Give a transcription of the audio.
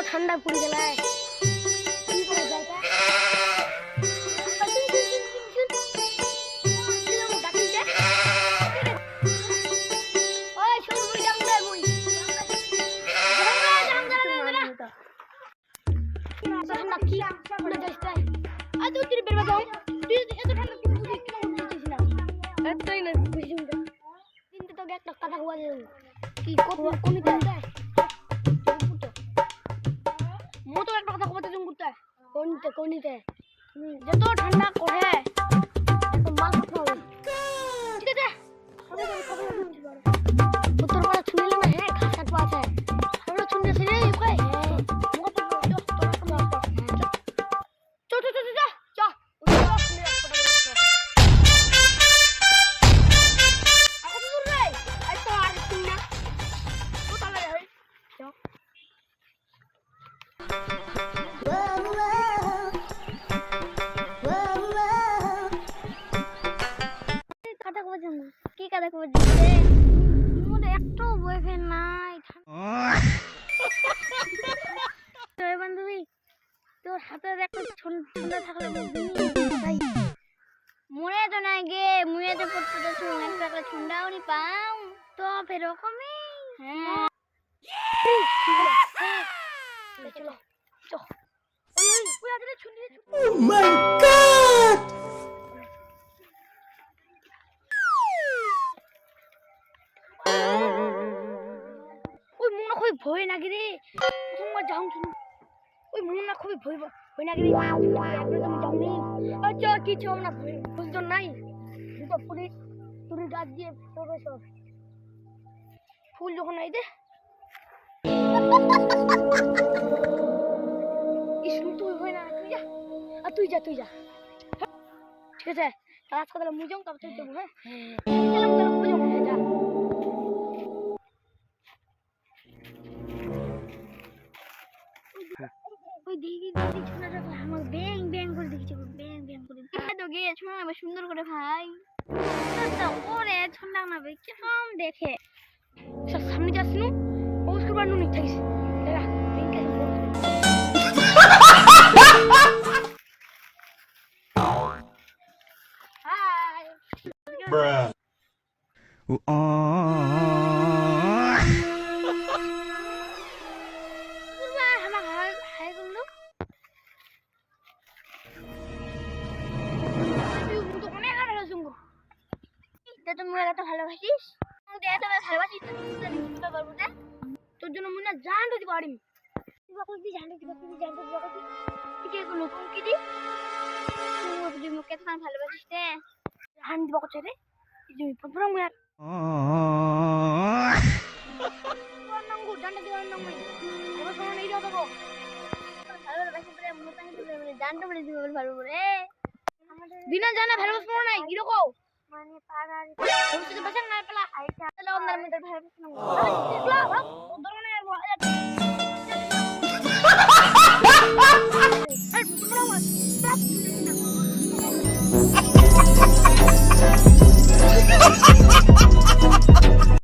ঠান্ডা পড়ে গেল কি করে যায় তা ওই শুন মুই ডাঙ্গা মুই ঠান্ডা কি পড়ে যাইছ তাই আজ তুই বের বাজাও তুই এত ঠান্ডা কি বুঝিস কি বুঝিস না এতই না বুঝিস না কিন্তু তো একটা কথা হওয়া যায় কি কোনিতে আছে মো তো একটা কথা কইতে জুম করতে কোনিতে যত ঠান্ডা করে তো মাল খাবো ঠিক আছে খবর উত্তর পাড়া শুনিলে না হ্যাঁ খাসাট পাছে আমরা শুনতে ছিলে কই মো তো কি কথা কইছিস মোর একটু বয়ফ্রেন্ড নাই তোর বান্ধবী তোর হাতের একটা ছোলা থাকলে ভাই মরে তো নাই গে মুয়ে তো পড়তে তো শুনে একটা ছোলাও নি পাও তো এরকমই হ্যাঁ চলো চল ওই ওই আগে ছুনি ও মাই গড ওই মনে খুবই ভয় নাকি রে তোমার যাও শুনি ওই মনে খুবই ভয় নাকি রে একবার তুমি যাওনি আচ্ছা কিছু না বুঝতো নাই দুটো পুরি তুরি গাছ দিয়ে প্রবেশ ফুল যখন নাই দে ইসু তুই ভয় না তুই যা ঠিক আছে কাজ কথা মুই যাও তারপর তুই যাবো হ্যাঁ চলো মুই যাও যা ওই দিদি ছোটটা আমার ব্যাং করে দেখছি ব্যাং করে তো গে শোনা না সুন্দর করে ভাই তো ওরে ঠান্ডা না বে কেমন দেখে সব সামনে যাস নু ওস্কর বানু নি থাকিস এরা ব্যাংকে হাই bruh ভালোবাসিস তোর জন্য মনে জান দিতে পারি ভালোবাসিস হান দিব রে বিনা জানা ভালোবাসবো নাই কিরকম মানে পাড়ার ভবিষ্যতে বাঁচান না পেলা আইটা তাহলে অন্যান্য ভালোবাসবো